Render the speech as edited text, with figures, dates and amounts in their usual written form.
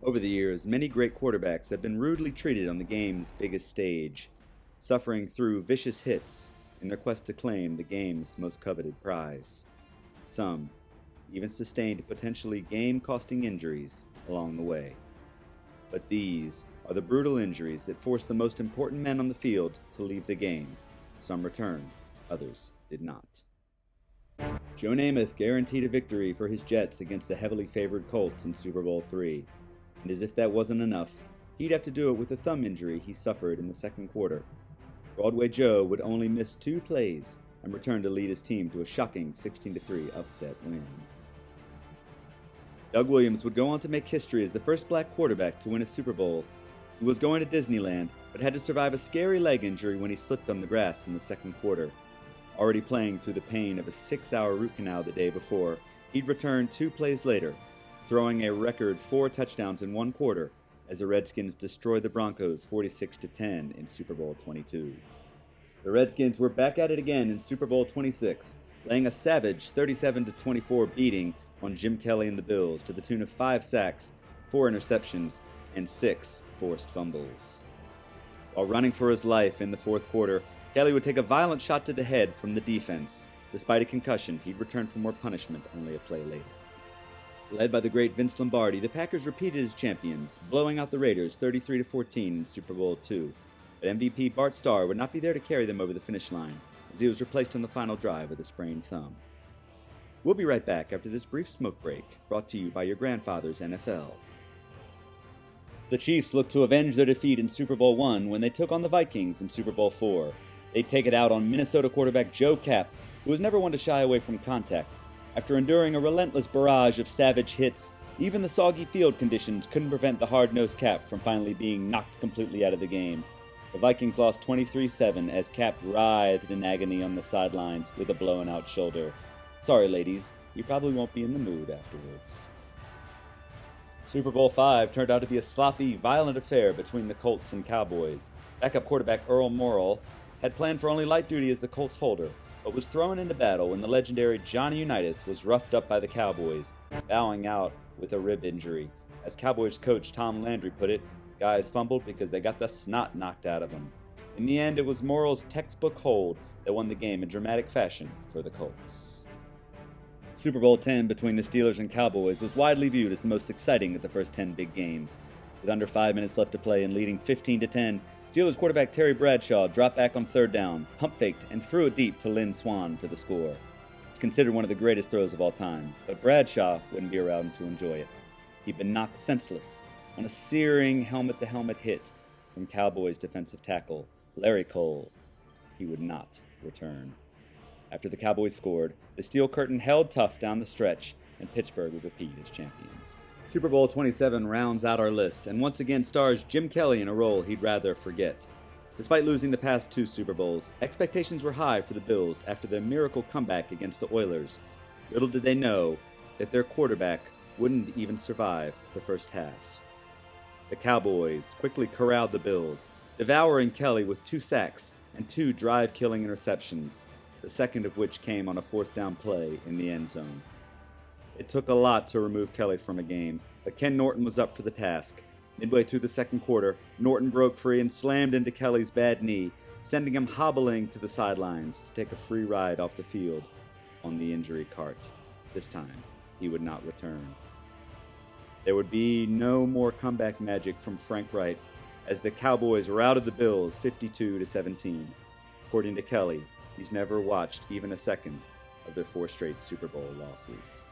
Over the years, many great quarterbacks have been rudely treated on the game's biggest stage, suffering through vicious hits in their quest to claim the game's most coveted prize. Some even sustained potentially game-costing injuries along the way. But these are the brutal injuries that forced the most important men on the field to leave the game. Some returned, others did not. Joe Namath guaranteed a victory for his Jets against the heavily favored Colts in Super Bowl III. And as if that wasn't enough, he'd have to do it with a thumb injury he suffered in the second quarter. Broadway Joe would only miss 2 plays and return to lead his team to a shocking 16-3 upset win. Doug Williams would go on to make history as the first black quarterback to win a Super Bowl. He was going to Disneyland, but had to survive a scary leg injury when he slipped on the grass in the second quarter. Already playing through the pain of a 6-hour root canal the day before, he'd return 2 plays later, throwing a record 4 touchdowns in 1 quarter as the Redskins destroyed the Broncos 46-10 in Super Bowl XXII. The Redskins were back at it again in Super Bowl XXVI, laying a savage 37-24 beating on Jim Kelly and the Bills to the tune of 5 sacks, 4 interceptions, and 6 forced fumbles. While running for his life in the fourth quarter, Kelly would take a violent shot to the head from the defense. Despite a concussion, he'd return for more punishment only a play later. Led by the great Vince Lombardi, the Packers repeated as champions, blowing out the Raiders 33-14 in Super Bowl II. But MVP Bart Starr would not be there to carry them over the finish line, as he was replaced on the final drive with a sprained thumb. We'll be right back after this brief smoke break, brought to you by your grandfather's NFL. The Chiefs looked to avenge their defeat in Super Bowl I when they took on the Vikings in Super Bowl IV. They'd take it out on Minnesota quarterback Joe Kapp, who was never one to shy away from contact. After enduring a relentless barrage of savage hits, even the soggy field conditions couldn't prevent the hard-nosed Kapp from finally being knocked completely out of the game. The Vikings lost 23-7 as Kapp writhed in agony on the sidelines with a blown-out shoulder. Sorry, ladies, you probably won't be in the mood afterwards. Super Bowl V turned out to be a sloppy, violent affair between the Colts and Cowboys. Backup quarterback Earl Morrall had planned for only light duty as the Colts holder, but was thrown into battle when the legendary Johnny Unitas was roughed up by the Cowboys, bowing out with a rib injury. As Cowboys coach Tom Landry put it, guys fumbled because they got the snot knocked out of them. In the end, it was Morrall's textbook hold that won the game in dramatic fashion for the Colts. Super Bowl X between the Steelers and Cowboys was widely viewed as the most exciting of the first 10 big games. With under 5 minutes left to play and leading 15-10, Steelers quarterback Terry Bradshaw dropped back on third down, pump-faked, and threw it deep to Lynn Swann for the score. It's considered one of the greatest throws of all time, but Bradshaw wouldn't be around to enjoy it. He'd been knocked senseless on a searing helmet-to-helmet hit from Cowboys defensive tackle Larry Cole. He would not return. After the Cowboys scored, the Steel Curtain held tough down the stretch, and Pittsburgh would repeat as champions. Super Bowl XXVII rounds out our list, and once again stars Jim Kelly in a role he'd rather forget. Despite losing the past 2 Super Bowls, expectations were high for the Bills after their miracle comeback against the Oilers. Little did they know that their quarterback wouldn't even survive the first half. The Cowboys quickly corralled the Bills, devouring Kelly with 2 sacks and 2 drive-killing interceptions, the second of which came on a 4th down play in the end zone. It took a lot to remove Kelly from a game, but Ken Norton was up for the task. Midway through the second quarter, Norton broke free and slammed into Kelly's bad knee, sending him hobbling to the sidelines to take a free ride off the field on the injury cart. This time, he would not return. There would be no more comeback magic from Frank Wright as the Cowboys routed the Bills 52-17. According to Kelly, he's never watched even a second of their 4 straight Super Bowl losses.